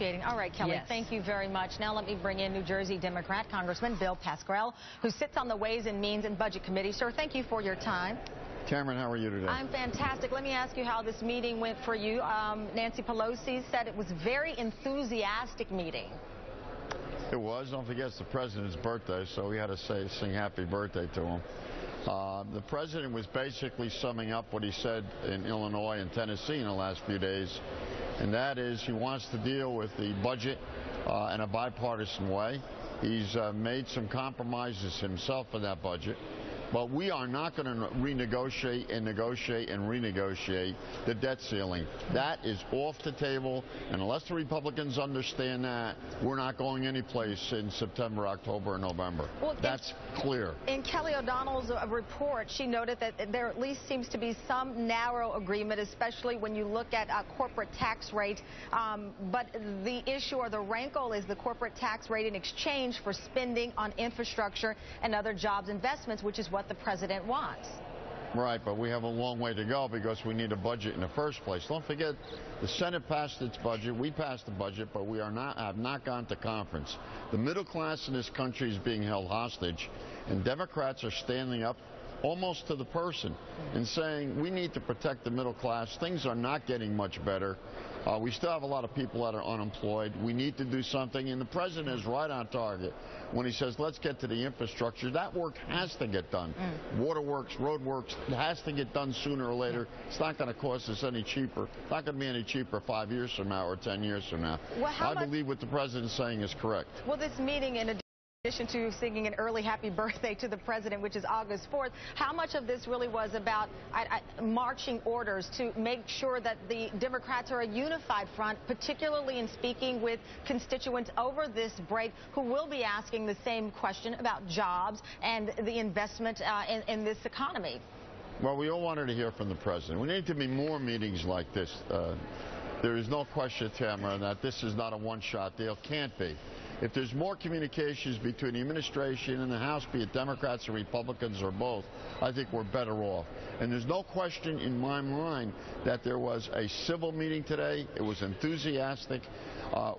negotiating. All right, Kelly, Yes. Thank you very much. Now let me bring in New Jersey Democrat Congressman Bill Pascrell, who sits on the Ways and Means and Budget Committee. Sir, thank you for your time. Tamron, how are you today? I'm fantastic. Let me ask you how this meeting went for you. Nancy Pelosi said it was a very enthusiastic meeting. It was. Don't forget it's the president's birthday, so we had to sing happy birthday to him. The president was basically summing up what he said in Illinois and Tennessee in the last few days, and that is he wants to deal with the budget in a bipartisan way. He's made some compromises himself in that budget. But we are not going to renegotiate and negotiate and renegotiate the debt ceiling. That is off the table, and unless the Republicans understand that, we're not going anyplace in September, October, and November. Well, that's clear. In Kelly O'Donnell's report, she noted that there at least seems to be some narrow agreement, especially when you look at corporate tax rate. But the issue or the rankle is the corporate tax rate in exchange for spending on infrastructure and other jobs investments, which is what the president wants. Right, but we have a long way to go because we need a budget in the first place. Don't forget, the Senate passed its budget, we passed the budget, but we have not gone to conference. The middle class in this country is being held hostage, and Democrats are standing up almost to the person and saying we need to protect the middle class. Things are not getting much better. We still have a lot of people that are unemployed. We need to do something, and the president is right on target when he says let's get to the infrastructure. That work has to get done. Waterworks, roadworks, it has to get done sooner or later. It's not going to cost us any cheaper. It's not going to be any cheaper 5 years from now or 10 years from now. Well, I believe what the president's saying is correct. Well, this meeting, in addition to singing an early happy birthday to the president, which is August 4th, how much of this really was about marching orders to make sure that the Democrats are a unified front, particularly in speaking with constituents over this break who will be asking the same question about jobs and the investment in this economy? Well, we all wanted to hear from the president. We need to be more meetings like this. There is no question, Tamron, that this is not a one-shot deal. Can't be. If there's more communications between the administration and the House, be it Democrats or Republicans or both, I think we're better off. And there's no question in my mind that there was a civil meeting today. It was enthusiastic.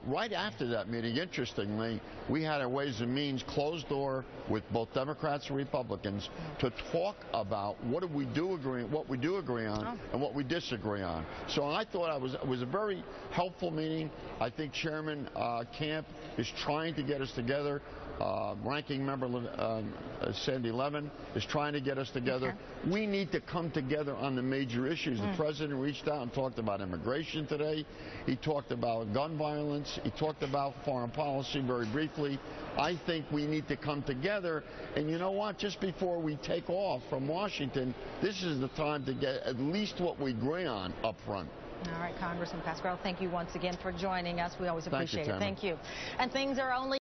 Right after that meeting, interestingly, we had a Ways and Means closed door with both Democrats and Republicans to talk about what we do agree on and what we disagree on. So I thought it was a very helpful meeting. I think Chairman Camp is trying to get us together. Ranking Member Sandy Levin is trying to get us together. Okay. We need to come together on the major issues. The president reached out and talked about immigration today. He talked about gun violence. He talked about foreign policy very briefly. I think we need to come together. And you know what? Just before we take off from Washington, this is the time to get at least what we agree on up front. All right, Congressman Pascrell, thank you once again for joining us. We always appreciate it. Thank you. And things are only